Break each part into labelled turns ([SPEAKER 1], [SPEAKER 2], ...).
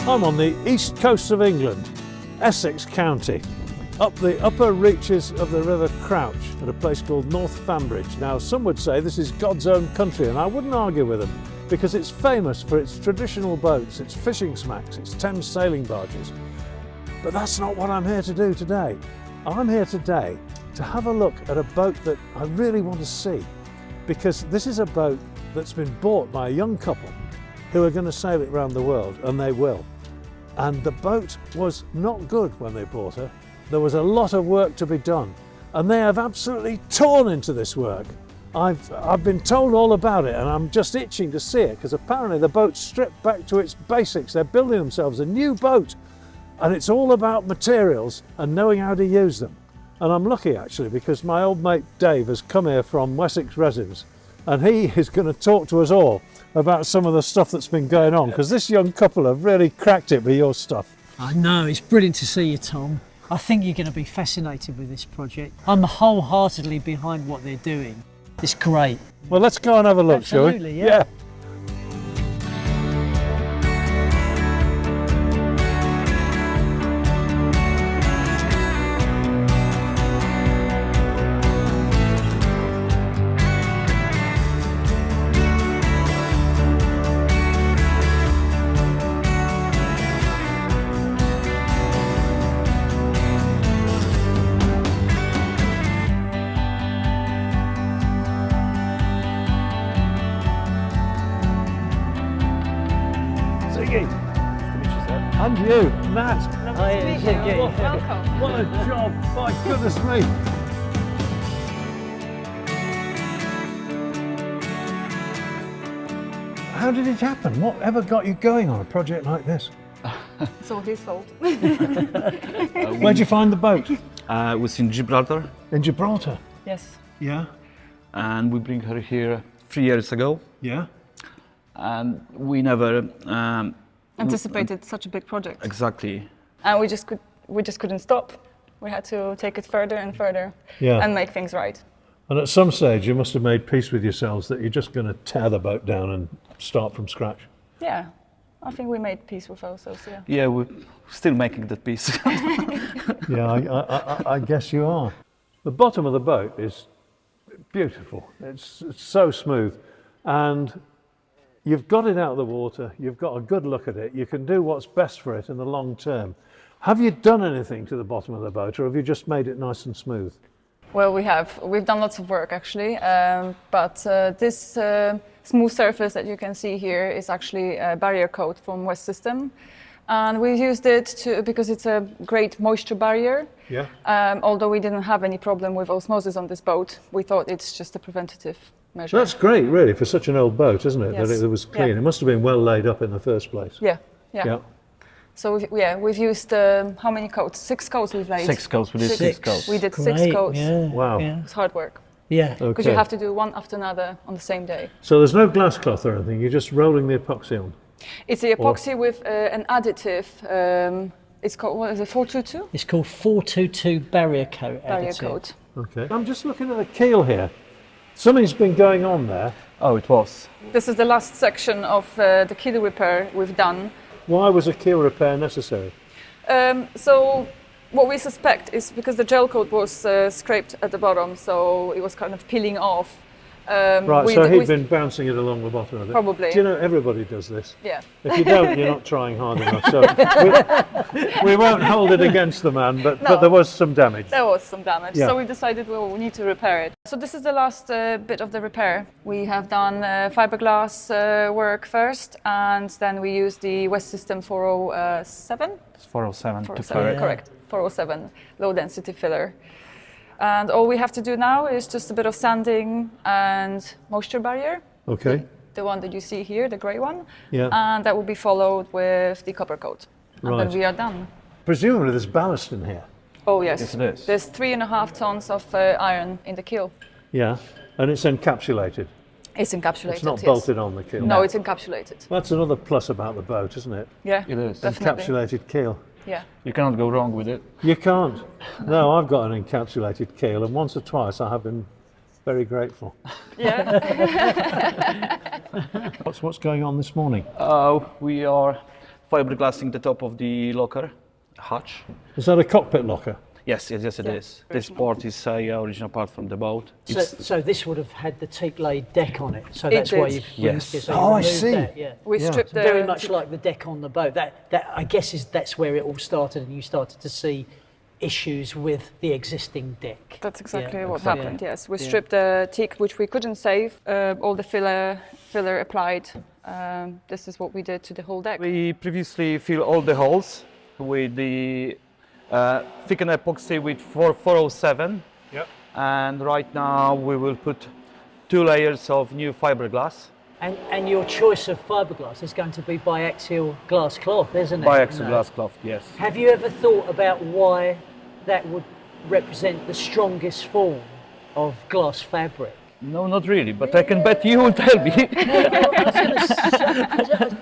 [SPEAKER 1] I'm on the east coast of England, Essex County, up the upper reaches of the River Crouch at a place called North Fambridge. Now, some would say this is God's own country, and I wouldn't argue with them, because it's famous for its traditional boats, its fishing smacks, its Thames sailing barges. But that's not what I'm here to do today. I'm here today to have a look at a boat that I really want to see, because this is a boat that's been bought by a young couple who are going to sail it around the world, and they will. And the boat was not good when they bought her. There was a lot of work to be done, and they have absolutely torn into this work. I've been told all about it, and I'm just itching to see it, because apparently the boat's stripped back to its basics. They're building themselves a new boat, and it's all about materials and knowing how to use them. And I'm lucky actually, because my old mate Dave has come here from Wessex Resins, and he is going to talk to us all about some of the stuff that's been going on, because this young couple have really cracked it with your stuff.
[SPEAKER 2] I know, it's brilliant to see you, Tom. I think you're going to be fascinated with this project. I'm wholeheartedly behind what they're doing. It's great.
[SPEAKER 1] Well, let's go and have a look,
[SPEAKER 2] Absolutely,
[SPEAKER 1] shall we?
[SPEAKER 2] yeah.
[SPEAKER 1] And you, Nat.
[SPEAKER 3] Welcome.
[SPEAKER 1] What a job, my goodness me. How did it happen? Whatever got you going on a project like this?
[SPEAKER 3] It's all his fault.
[SPEAKER 1] Where'd you find the boat?
[SPEAKER 4] It was in Gibraltar,
[SPEAKER 1] In Gibraltar.
[SPEAKER 3] Yes.
[SPEAKER 1] Yeah,
[SPEAKER 4] and we bring her here 3 years ago,
[SPEAKER 1] yeah.
[SPEAKER 4] and we never
[SPEAKER 3] Anticipated such a big project.
[SPEAKER 4] exactly.
[SPEAKER 3] And we just couldn't stop. We had to take it further and further
[SPEAKER 1] Yeah.
[SPEAKER 3] and make things right.
[SPEAKER 1] And at some stage you must have made peace with yourselves that you're just going to tear the boat down and start from scratch.
[SPEAKER 3] Yeah. I think we made peace with ourselves, yeah.
[SPEAKER 4] Yeah, we're still making that piece.
[SPEAKER 1] Yeah, I guess you are. The bottom of the boat is beautiful. It's so smooth, and you've got it out of the water, you've got a good look at it, you can do what's best for it in the long term. Have you done anything to the bottom of the boat, or have you just made it nice and smooth?
[SPEAKER 3] Well, we've done lots of work actually, but this smooth surface that you can see here is actually a barrier coat from West System. And we used it because it's a great moisture barrier.
[SPEAKER 1] Yeah.
[SPEAKER 3] Although we didn't have any problem with osmosis on this boat, we thought it's just a preventative measure.
[SPEAKER 1] That's great, really, for such an old boat, isn't it?
[SPEAKER 3] Yes.
[SPEAKER 1] That it was clean.
[SPEAKER 3] Yeah.
[SPEAKER 1] It must have been well laid up in the first place.
[SPEAKER 3] Yeah.
[SPEAKER 1] Yeah.
[SPEAKER 3] So we've used how many coats? 6 coats we've laid.
[SPEAKER 4] 6 coats, we did 6 coats.
[SPEAKER 3] We did
[SPEAKER 2] Great,
[SPEAKER 3] 6 coats.
[SPEAKER 2] Yeah.
[SPEAKER 1] Wow.
[SPEAKER 2] Yeah.
[SPEAKER 3] It's hard work
[SPEAKER 2] Yeah.
[SPEAKER 3] because
[SPEAKER 1] Okay.
[SPEAKER 3] you have to do one after another on the same day.
[SPEAKER 1] So there's no glass cloth or anything, you're just rolling the epoxy on.
[SPEAKER 3] It's the epoxy with an additive. It's called, what is it, 422?
[SPEAKER 2] It's called 422 barrier coat.
[SPEAKER 3] Barrier
[SPEAKER 2] additive.
[SPEAKER 3] coat.
[SPEAKER 1] Okay. I'm just looking at the keel here. Something's been going on there.
[SPEAKER 4] Oh, it was.
[SPEAKER 3] This is the last section of the keel repair we've done.
[SPEAKER 1] Why was a keel repair necessary?
[SPEAKER 3] So what we suspect is because the gel coat was scraped at the bottom, so it was kind of peeling off.
[SPEAKER 1] Right, so he'd been bouncing it along the bottom of it.
[SPEAKER 3] Probably.
[SPEAKER 1] Do you know, everybody does this.
[SPEAKER 3] Yeah.
[SPEAKER 1] If you don't, you're not trying hard enough. So we won't hold it against the man, but
[SPEAKER 3] No.
[SPEAKER 1] there was some damage.
[SPEAKER 3] There was some damage,
[SPEAKER 1] Yeah.
[SPEAKER 3] so we decided we need to repair it. So this is the last bit of the repair. We have done fiberglass work first, and then we used the West System 407.
[SPEAKER 4] It's 407 to
[SPEAKER 3] 407,
[SPEAKER 4] fur.
[SPEAKER 3] correct. 407, low density filler. And all we have to do now is just a bit of sanding and moisture barrier.
[SPEAKER 1] Okay.
[SPEAKER 3] The one that you see here, the grey one.
[SPEAKER 1] Yeah.
[SPEAKER 3] And that will be followed with the copper coat. And
[SPEAKER 1] Right.
[SPEAKER 3] then we are done.
[SPEAKER 1] Presumably there's ballast in here.
[SPEAKER 3] Oh yes.
[SPEAKER 4] Yes, it is.
[SPEAKER 3] There's 3.5 tons of iron in the keel.
[SPEAKER 1] Yeah. And it's encapsulated.
[SPEAKER 3] It's encapsulated.
[SPEAKER 1] It's not
[SPEAKER 3] yes.
[SPEAKER 1] bolted on the keel.
[SPEAKER 3] No, it's encapsulated.
[SPEAKER 1] That's another plus about the boat, isn't it?
[SPEAKER 3] Yeah.
[SPEAKER 4] It is.
[SPEAKER 3] Definitely.
[SPEAKER 1] Encapsulated keel.
[SPEAKER 3] Yeah.
[SPEAKER 4] You cannot go wrong with it.
[SPEAKER 1] You can't. No, I've got an encapsulated keel, and once or twice I have been very grateful.
[SPEAKER 3] Yeah.
[SPEAKER 1] What's going on this morning?
[SPEAKER 4] We are fiberglass in the top of the locker hatch.
[SPEAKER 1] Is that a cockpit locker?
[SPEAKER 4] Yes, it is. This part is a original part from the boat.
[SPEAKER 2] So this would have had the teak laid deck on it. So that's why you've
[SPEAKER 4] Yes.
[SPEAKER 2] so
[SPEAKER 1] Oh, I
[SPEAKER 2] removed
[SPEAKER 1] see.
[SPEAKER 2] that, yeah.
[SPEAKER 3] We stripped the
[SPEAKER 2] Very much like the deck on the boat. That I guess that's where it all started, and you started to see issues with the existing deck.
[SPEAKER 3] That's exactly
[SPEAKER 2] Yeah.
[SPEAKER 3] what
[SPEAKER 2] Yeah.
[SPEAKER 3] happened. Yes, we stripped the teak, which we couldn't save. All the filler applied. This is what we did to the whole deck.
[SPEAKER 4] We previously fill all the holes with the thickened epoxy with 407.
[SPEAKER 1] Yep.
[SPEAKER 4] And right now we will put 2 layers of new fiberglass.
[SPEAKER 2] And your choice of fiberglass is going to be biaxial glass cloth, isn't it?
[SPEAKER 4] Biaxial glass cloth, yes.
[SPEAKER 2] Have you ever thought about why that would represent the strongest form of glass fabric?
[SPEAKER 4] No, not really, but I can bet you will tell me.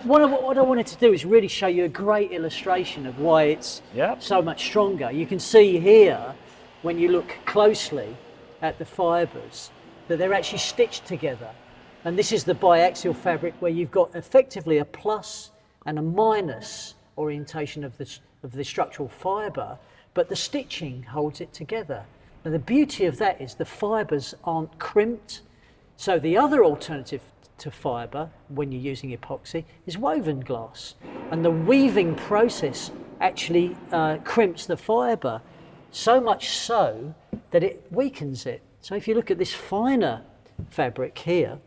[SPEAKER 2] What I wanted to do is really show you a great illustration of why it's
[SPEAKER 4] Yeah.
[SPEAKER 2] so much stronger. You can see here, when you look closely at the fibres, that they're actually stitched together. And this is the biaxial fabric where you've got effectively a plus and a minus orientation of the structural fibre, but the stitching holds it together. Now the beauty of that is the fibres aren't crimped. So the other alternative to fibre when you're using epoxy is woven glass. And the weaving process actually crimps the fibre, so much so that it weakens it. So if you look at this finer fabric here,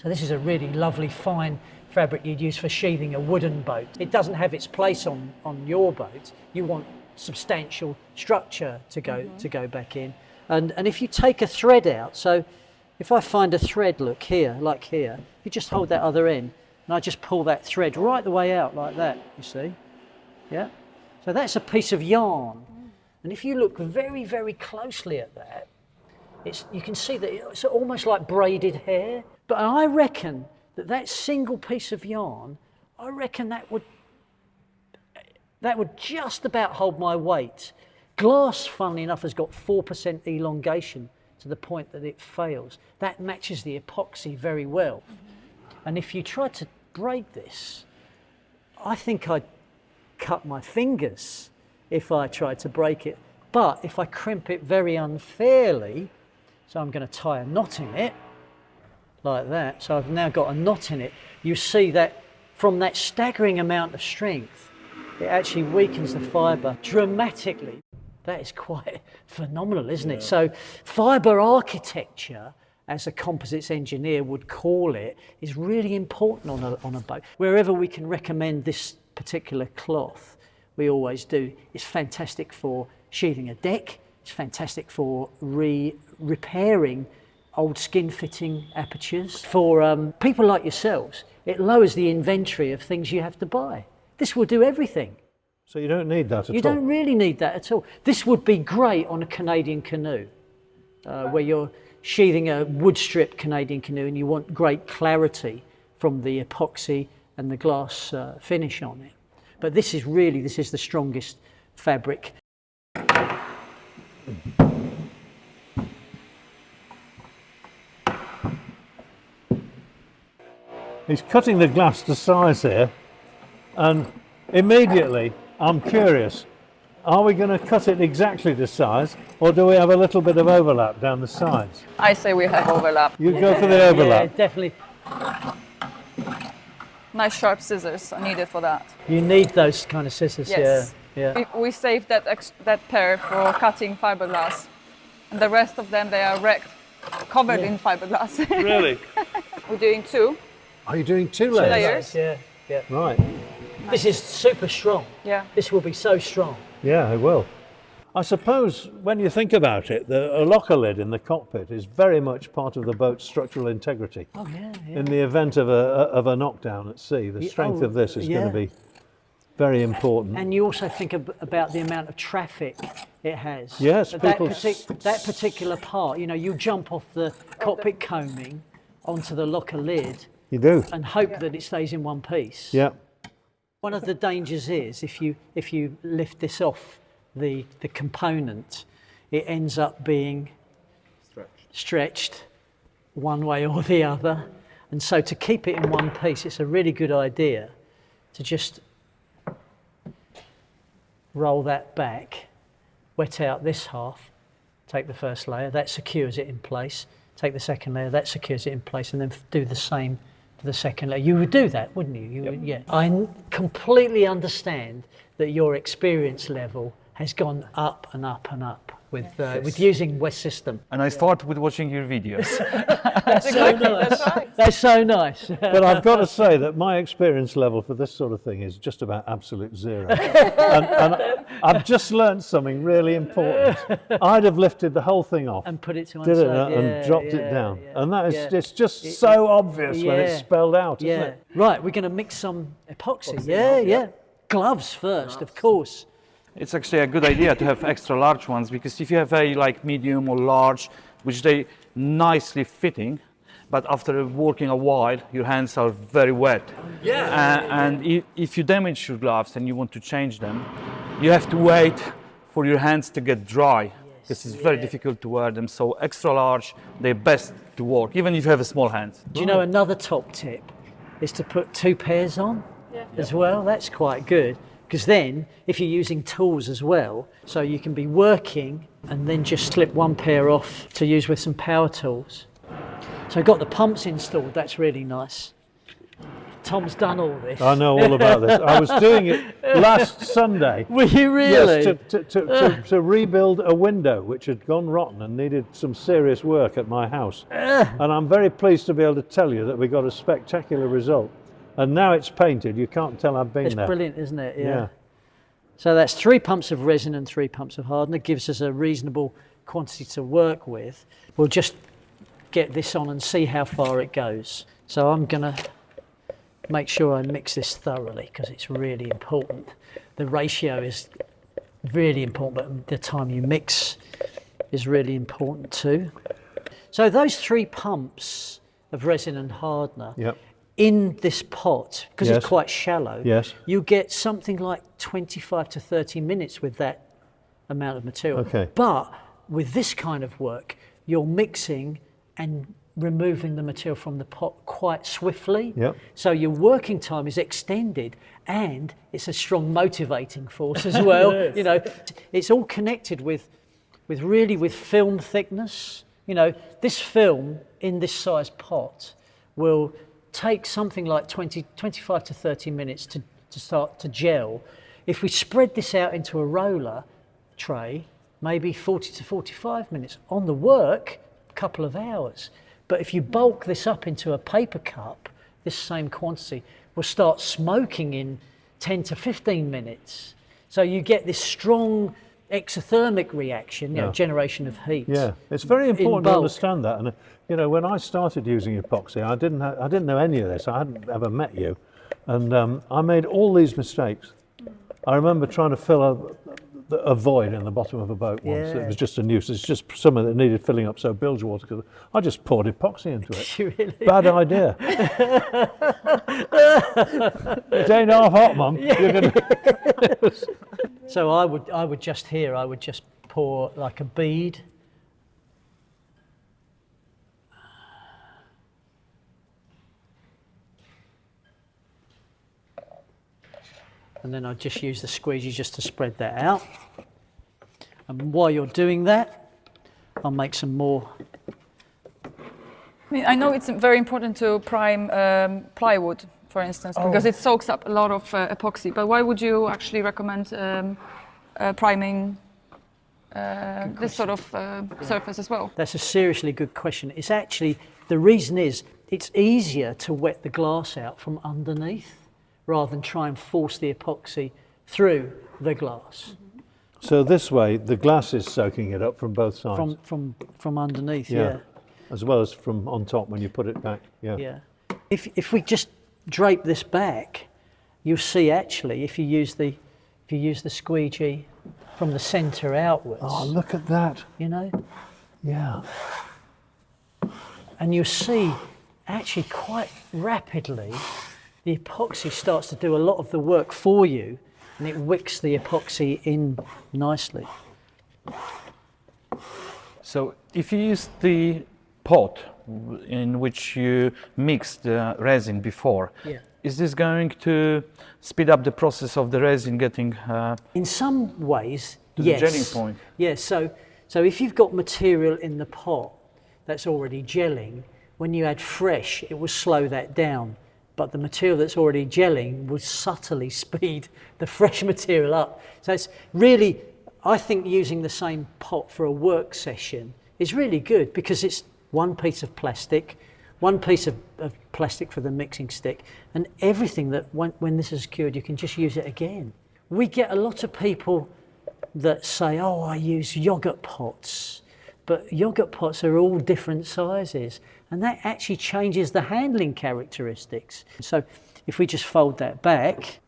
[SPEAKER 2] so this is a really lovely fine fabric you'd use for sheathing a wooden boat. It doesn't have its place on your boat. You want substantial structure to go back in. And if you take a thread out, so if I find a thread, look here, like here, you just hold that other end and I just pull that thread right the way out like that, you see? Yeah? So that's a piece of yarn. And if you look very, very closely at that, you can see that it's almost like braided hair. But I reckon that single piece of yarn, I reckon that would just about hold my weight. Glass, funnily enough, has got 4% elongation to the point that it fails. That matches the epoxy very well. And if you try to break this, I think I'd cut my fingers if I tried to break it. But if I crimp it very unfairly, so I'm going to tie a knot in it, like that. So I've now got a knot in it. You see that from that staggering amount of strength, it actually weakens the fibre dramatically. That is quite phenomenal, isn't it? So fibre architecture, as a composites engineer would call it, is really important on a boat. Wherever we can recommend this particular cloth, we always do. It's fantastic for sheathing a deck. It's fantastic for repairing old skin fitting apertures. For people like yourselves, it lowers the inventory of things you have to buy. This will do everything.
[SPEAKER 1] So you don't need that at all?
[SPEAKER 2] You don't really need that at all. This would be great on a Canadian canoe, where you're sheathing a wood strip Canadian canoe and you want great clarity from the epoxy and the glass finish on it. But this is the strongest fabric.
[SPEAKER 1] He's cutting the glass to size here, and immediately I'm curious, are we going to cut it exactly to size, or do we have a little bit of overlap down the sides?
[SPEAKER 3] I say we have overlap.
[SPEAKER 1] You go for the overlap.
[SPEAKER 2] Yeah, definitely.
[SPEAKER 3] Nice sharp scissors are needed for that.
[SPEAKER 2] You need those kind of scissors,
[SPEAKER 3] Yes.
[SPEAKER 2] yeah.
[SPEAKER 3] We saved that pair for cutting fiberglass. And the rest of them, they are covered in fiberglass.
[SPEAKER 1] Really?
[SPEAKER 3] We're doing 2
[SPEAKER 1] Are you doing 2 layers?
[SPEAKER 3] layers.
[SPEAKER 2] Yeah.
[SPEAKER 1] Right.
[SPEAKER 2] This is super strong.
[SPEAKER 3] Yeah.
[SPEAKER 2] This will be so strong.
[SPEAKER 1] Yeah, it will. I suppose when you think about it, a locker lid in the cockpit is very much part of the boat's structural integrity.
[SPEAKER 2] Oh yeah.
[SPEAKER 1] In the event of a knockdown at sea, the strength of this is going to be very important.
[SPEAKER 2] And you also think about the amount of traffic it has.
[SPEAKER 1] Yes,
[SPEAKER 2] that
[SPEAKER 1] people
[SPEAKER 2] that particular part, you jump off the cockpit coaming onto the locker lid
[SPEAKER 1] You do.
[SPEAKER 2] and hope that it stays in one piece.
[SPEAKER 1] Yeah.
[SPEAKER 2] One of the dangers is if you lift this off the component, it ends up being stretched one way or the other. And so to keep it in one piece, it's a really good idea to just roll that back, wet out this half, take the first layer, that secures it in place, take the second layer, that secures it in place, and then do the same for the second layer. You would do that, wouldn't you? Would, yeah. I completely understand that your experience level has gone up and up and up with using West System.
[SPEAKER 4] And I start with watching your videos.
[SPEAKER 2] That's so nice.
[SPEAKER 3] That's right.
[SPEAKER 2] That's so nice.
[SPEAKER 1] But I've got to say that my experience level for this sort of thing is just about absolute zero. and I've just learned something really important. I'd have lifted the whole thing off
[SPEAKER 2] And put it to one
[SPEAKER 1] did it
[SPEAKER 2] side.
[SPEAKER 1] and dropped it down. And that is it's just
[SPEAKER 2] It-
[SPEAKER 1] so obvious when it's
[SPEAKER 2] yeah.
[SPEAKER 1] spelled out, isn't
[SPEAKER 2] Yeah.
[SPEAKER 1] it?
[SPEAKER 2] Right, we're going to mix some epoxy. Yeah. Gloves first, of course.
[SPEAKER 4] It's actually a good idea to have extra large ones, because if you have a like medium or large, which they nicely fitting, but after working a while, your hands are very wet. And if you damage your gloves and you want to change them, you have to wait for your hands to get dry, because it's very difficult to wear them. So extra large, they're best to work, even if you have a small hands.
[SPEAKER 2] Do you know another top tip is to put 2 pairs on as well? That's quite good, because then if you're using tools as well, so you can be working and then just slip 1 pair off to use with some power tools. So I've got the pumps installed, that's really nice. Tom's done all this.
[SPEAKER 1] I know all about this. I was doing it last Sunday.
[SPEAKER 2] Were you really?
[SPEAKER 1] Yes, to rebuild a window which had gone rotten and needed some serious work at my house. And I'm very pleased to be able to tell you that we got a spectacular result. And now it's painted, you can't tell I've been
[SPEAKER 2] It's
[SPEAKER 1] there.
[SPEAKER 2] brilliant, isn't it?
[SPEAKER 1] Yeah.
[SPEAKER 2] So that's 3 pumps of resin and 3 pumps of hardener. Gives us a reasonable quantity to work with. We'll just get this on and see how far it goes. So I'm going to make sure I mix this thoroughly, because it's really important. The ratio is really important, but the time you mix is really important too. So those 3 pumps of resin and hardener,
[SPEAKER 1] Yep.
[SPEAKER 2] in this pot, because
[SPEAKER 1] Yes.
[SPEAKER 2] it's quite shallow,
[SPEAKER 1] Yes.
[SPEAKER 2] you get something like 25 to 30 minutes with that amount of material.
[SPEAKER 1] Okay.
[SPEAKER 2] But with this kind of work, you're mixing and removing the material from the pot quite swiftly.
[SPEAKER 1] Yep.
[SPEAKER 2] So your working time is extended, and it's a strong motivating force as well. You know, it's all connected with film thickness. You know, this film in this size pot will take something like 25 to 30 minutes to start to gel. If we spread this out into a roller tray, maybe 40 to 45 minutes. On the work, a couple of hours. But if you bulk this up into a paper cup, this same quantity will start smoking in 10 to 15 minutes. So you get this strong exothermic reaction, you know, generation of heat.
[SPEAKER 1] Yeah, it's very important to
[SPEAKER 2] bulk.
[SPEAKER 1] understand that. And you know, when I started using epoxy, I didn't know any of this. I hadn't ever met you, and I made all these mistakes. I remember trying to fill a void in the bottom of a boat once.
[SPEAKER 2] Yeah.
[SPEAKER 1] It was just a nuisance. It's just something that needed filling up, so bilge water. Because I just poured epoxy into it.
[SPEAKER 2] Really?
[SPEAKER 1] Bad idea. It ain't half hot, Mum. You're gonna...
[SPEAKER 2] So I would just pour like a bead. And then I'd just use the squeegee just to spread that out. And while you're doing that, I'll make some more.
[SPEAKER 3] I mean, I know it's very important to prime plywood, for instance, because it soaks up a lot of epoxy. But why would you actually recommend priming this sort of surface as well?
[SPEAKER 2] That's a seriously good question. It's actually, the reason is, it's easier to wet the glass out from underneath rather than try and force the epoxy through the glass.
[SPEAKER 1] So this way, the glass is soaking it up from both sides.
[SPEAKER 2] From underneath, yeah.
[SPEAKER 1] As well as from on top when you put it back. Yeah.
[SPEAKER 2] Yeah. If we just drape this back, you'll see actually if you use the squeegee from the centre outwards.
[SPEAKER 1] Oh, look at that.
[SPEAKER 2] You know,
[SPEAKER 1] Yeah.
[SPEAKER 2] and you'll see actually quite rapidly the epoxy starts to do a lot of the work for you, and it wicks the epoxy in nicely.
[SPEAKER 4] So if you use the pot in which you mixed the resin before,
[SPEAKER 2] Yeah.
[SPEAKER 4] Is this going to speed up the process of the resin getting
[SPEAKER 2] In some ways,
[SPEAKER 4] to the
[SPEAKER 2] yes.
[SPEAKER 4] gelling point?
[SPEAKER 2] Yes, so if you've got material in the pot that's already gelling, when you add fresh, it will slow that down. But the material that's already gelling will subtly speed the fresh material up. So it's really, I think using the same pot for a work session is really good because it's one piece of plastic, one piece of plastic for the mixing stick, and everything that when this is cured, you can just use it again. We get a lot of people that say, oh, I use yogurt pots, but yogurt pots are all different sizes, and that actually changes the handling characteristics. So if we just fold that back.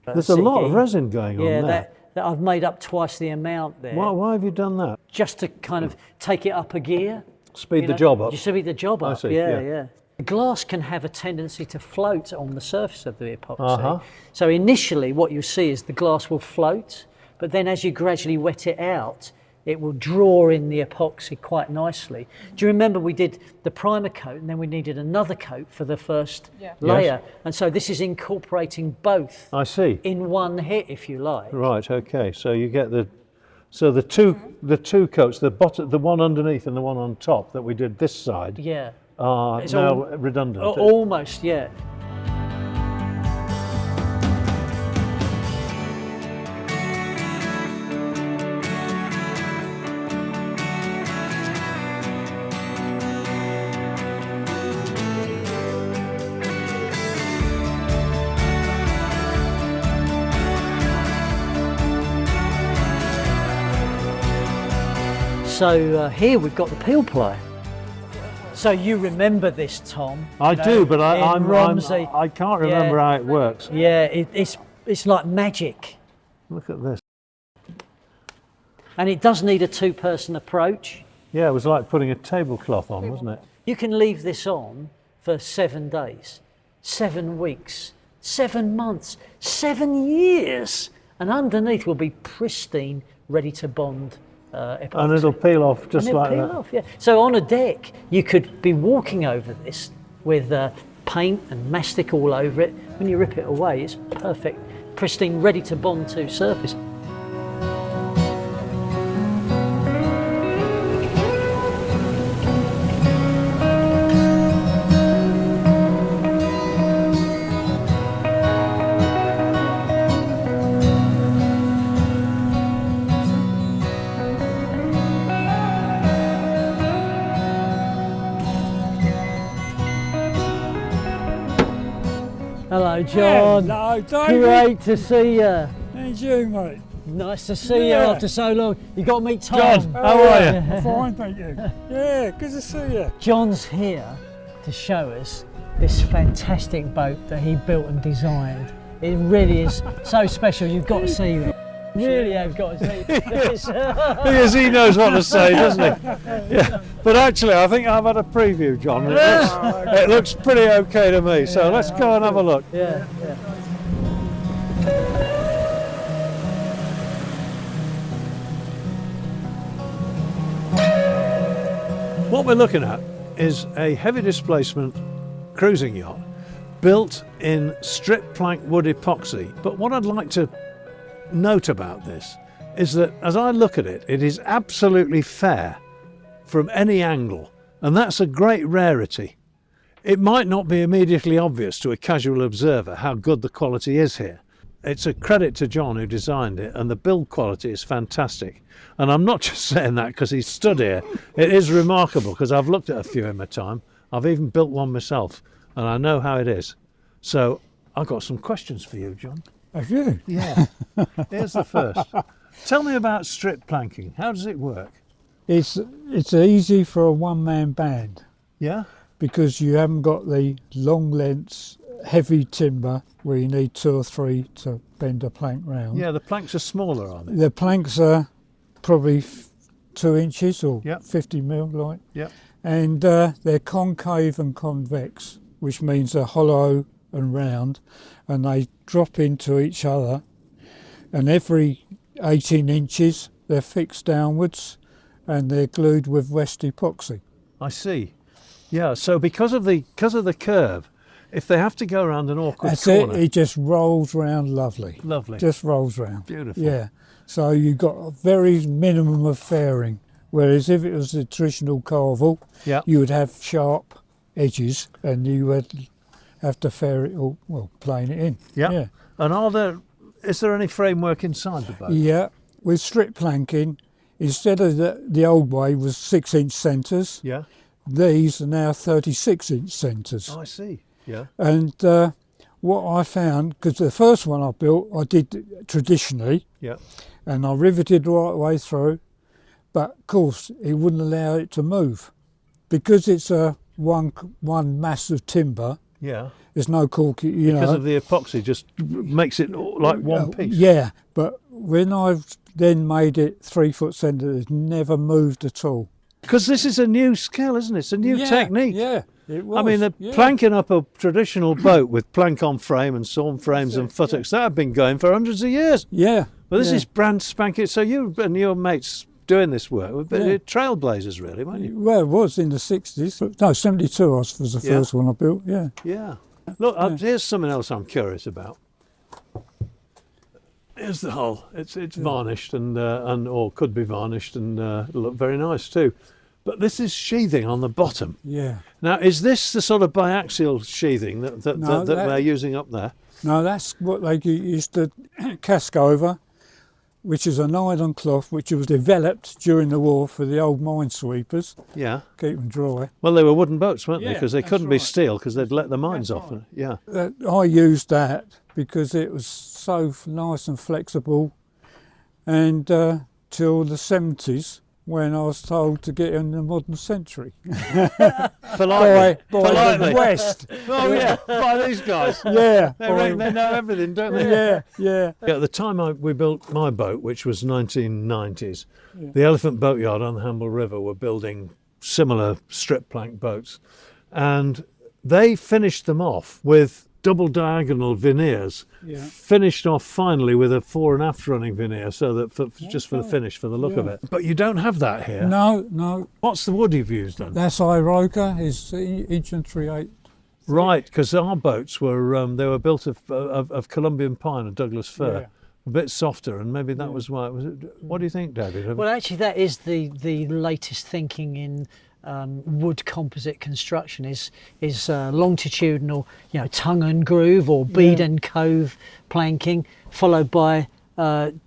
[SPEAKER 1] There's a lot of resin going on there.
[SPEAKER 2] Yeah, that I've made up twice the amount there.
[SPEAKER 1] Why have you done that?
[SPEAKER 2] Just to kind of take it up a gear.
[SPEAKER 1] Speed the job up.
[SPEAKER 2] You speed the job up,
[SPEAKER 1] I see,
[SPEAKER 2] yeah,
[SPEAKER 1] yeah.
[SPEAKER 2] yeah. The glass can have a tendency to float on the surface of the epoxy.
[SPEAKER 1] Uh-huh.
[SPEAKER 2] So initially what you see is the glass will float, but then as you gradually wet it out, it will draw in the epoxy quite nicely. Do you remember we did the primer coat and then we needed another coat for the first layer?
[SPEAKER 1] Yes.
[SPEAKER 2] And so this is incorporating both
[SPEAKER 1] I see.
[SPEAKER 2] in one hit, if you like.
[SPEAKER 1] Right, okay. So you get the two coats, the one underneath and the one on top that we did this side
[SPEAKER 2] Yeah.
[SPEAKER 1] are
[SPEAKER 2] It's
[SPEAKER 1] now
[SPEAKER 2] all-
[SPEAKER 1] redundant.
[SPEAKER 2] Almost, yeah. So here we've got the peel plier. So you remember this, Tom?
[SPEAKER 1] I do, but
[SPEAKER 2] in Romsey.
[SPEAKER 1] I can't remember how it works.
[SPEAKER 2] Yeah, it's like magic.
[SPEAKER 1] Look at this.
[SPEAKER 2] And it does need a two-person approach.
[SPEAKER 1] Yeah, it was like putting a tablecloth on, wasn't it?
[SPEAKER 2] You can leave this on for 7 days, 7 weeks, 7 months, 7 years, and underneath will be pristine, ready to bond. Epoxy.
[SPEAKER 1] And it'll peel off just
[SPEAKER 2] And it'll
[SPEAKER 1] like
[SPEAKER 2] peel
[SPEAKER 1] that.
[SPEAKER 2] off, yeah. So on a deck, you could be walking over this with paint and mastic all over it. When you rip it away, it's perfect, pristine, ready to bond to surface. Hello, John.
[SPEAKER 5] Hello, David.
[SPEAKER 2] Great to see you.
[SPEAKER 5] And you, mate.
[SPEAKER 2] Nice to see you
[SPEAKER 5] Yeah.
[SPEAKER 2] after so long. You got to meet Tom.
[SPEAKER 1] John, how are you?
[SPEAKER 5] I'm fine, thank you. Yeah, good to see you.
[SPEAKER 2] John's here to show us this fantastic boat that he built and designed. It really is so special. You've got to see it. Really have got to see this.
[SPEAKER 1] Because he knows what to say, doesn't he? Yeah. But actually, I think I've had a preview, John. It looks pretty okay to me. So let's go and have a look.
[SPEAKER 2] Yeah, yeah.
[SPEAKER 1] What we're looking at is a heavy displacement cruising yacht built in strip plank wood epoxy. But what I'd like to note about this is that as I look at it, it is absolutely fair from any angle, and that's a great rarity. It might not be immediately obvious to a casual observer how good the quality is here. It's a credit to John who designed it, and the build quality is fantastic. And I'm not just saying that because he stood here. It is remarkable because I've looked at a few in my time. I've even built one myself, and I know how it is. So I've got some questions for you, John.
[SPEAKER 5] Have you?
[SPEAKER 1] Yeah. Here's the first. Tell me about strip planking. How does it work?
[SPEAKER 5] It's easy for a one-man band
[SPEAKER 1] Yeah?
[SPEAKER 5] because you haven't got the long lengths, heavy timber where you need 2 or 3 to bend a plank round.
[SPEAKER 1] Yeah, the planks are smaller, aren't they?
[SPEAKER 5] The planks are probably 2 inches or
[SPEAKER 1] Yep.
[SPEAKER 5] 50 mil, like.
[SPEAKER 1] Yeah.
[SPEAKER 5] And they're concave and convex, which means they're hollow and round, and they drop into each other, and every 18 inches they're fixed downwards and they're glued with rest epoxy.
[SPEAKER 1] I see. Yeah, so because of the curve, if they have to go around an awkward
[SPEAKER 5] That's
[SPEAKER 1] corner.
[SPEAKER 5] it just rolls round lovely.
[SPEAKER 1] Lovely.
[SPEAKER 5] Just rolls round.
[SPEAKER 1] Beautiful.
[SPEAKER 5] Yeah. So you've got a very minimum of fairing. Whereas if it was a traditional carvel,
[SPEAKER 1] Yeah.
[SPEAKER 5] you would have sharp edges and you would have to fair it all, well, plane it in.
[SPEAKER 1] Yeah. And is there any framework inside the boat?
[SPEAKER 5] Yeah. With strip planking, instead of the old way was 6-inch centres,
[SPEAKER 1] Yeah.
[SPEAKER 5] these are now 36-inch centres.
[SPEAKER 1] Oh, I see. Yeah.
[SPEAKER 5] And what I found, because the first one I built, I did traditionally,
[SPEAKER 1] Yeah.
[SPEAKER 5] and I riveted the right way through, but of course it wouldn't allow it to move. Because it's a one mass of timber,
[SPEAKER 1] Yeah.
[SPEAKER 5] there's no cork, you
[SPEAKER 1] Because
[SPEAKER 5] know.
[SPEAKER 1] of the epoxy, just makes it like one piece.
[SPEAKER 5] Yeah, but when I've then made it 3-foot centre, it's never moved at all.
[SPEAKER 1] Because this is a new skill, isn't it? It's a new technique.
[SPEAKER 5] Yeah, it was.
[SPEAKER 1] I mean, planking up a traditional boat with plank on frame and sawn frames and futtocks, that had been going for hundreds of years.
[SPEAKER 5] Yeah.
[SPEAKER 1] But this
[SPEAKER 5] yeah.
[SPEAKER 1] is brand spanking. So you and your mates doing this work were trailblazers, really, weren't you?
[SPEAKER 5] Well, it was in the 60s. No, 72 was the first one I built, yeah.
[SPEAKER 1] Yeah. Look, here's something else I'm curious about. Here's the hull. It's varnished and or could be varnished and it'll look very nice too. But this is sheathing on the bottom.
[SPEAKER 5] Yeah.
[SPEAKER 1] Now, is this the sort of biaxial sheathing that they're using up there?
[SPEAKER 5] No, that's what they used to cask over, which is a nylon cloth which was developed during the war for the old minesweepers.
[SPEAKER 1] Yeah.
[SPEAKER 5] Keep them dry.
[SPEAKER 1] Well, they were wooden boats, weren't they?
[SPEAKER 5] Yeah,
[SPEAKER 1] Because they
[SPEAKER 5] that's
[SPEAKER 1] couldn't be
[SPEAKER 5] right.
[SPEAKER 1] steel because they'd let the mines off.
[SPEAKER 5] right.
[SPEAKER 1] Yeah.
[SPEAKER 5] I used that because it was so nice and flexible, and till the 70s when I was told to get in the modern century
[SPEAKER 1] Politely.
[SPEAKER 5] by the West.
[SPEAKER 1] Oh, yeah. By these guys.
[SPEAKER 5] Yeah.
[SPEAKER 1] They know everything, don't they?
[SPEAKER 5] Yeah.
[SPEAKER 1] At the time we built my boat, which was 1990s, the Elephant Boatyard on the Hamble River were building similar strip plank boats, and they finished them off with double diagonal veneers, finished off finally with a fore and aft running veneer, so that for the finish, for the look of it. But you don't have that here.
[SPEAKER 5] No.
[SPEAKER 1] What's the wood you've used then?
[SPEAKER 5] That's Iroka, is inch and 3/8.
[SPEAKER 1] Right, because our boats were they were built of Colombian pine and Douglas fir.
[SPEAKER 5] Yeah.
[SPEAKER 1] A bit softer, and maybe that was why. What do you think, David?
[SPEAKER 2] Well, actually, that is the latest thinking in wood composite construction is longitudinal, tongue and groove or bead and cove planking, followed by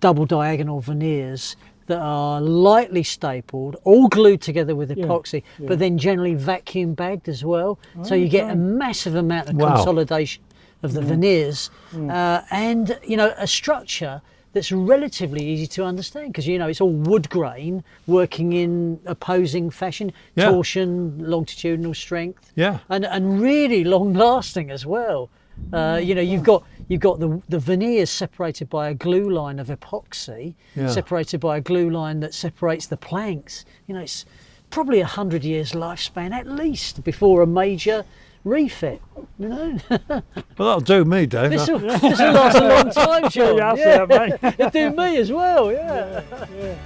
[SPEAKER 2] double diagonal veneers that are lightly stapled, all glued together with epoxy, but then generally vacuum bagged as well. So you get a massive amount of consolidation of the veneers and a structure that's relatively easy to understand because it's all wood grain working in opposing fashion, torsion, longitudinal strength, and really long lasting as well. You've got the veneers separated by a glue line of epoxy, separated by a glue line that separates the planks. It's probably 100 years lifespan at least before a major refit.
[SPEAKER 1] Well, that'll do me, Dave.
[SPEAKER 2] This will last a long time, John.
[SPEAKER 5] Yeah, mate.
[SPEAKER 2] It'll do me as well. Yeah.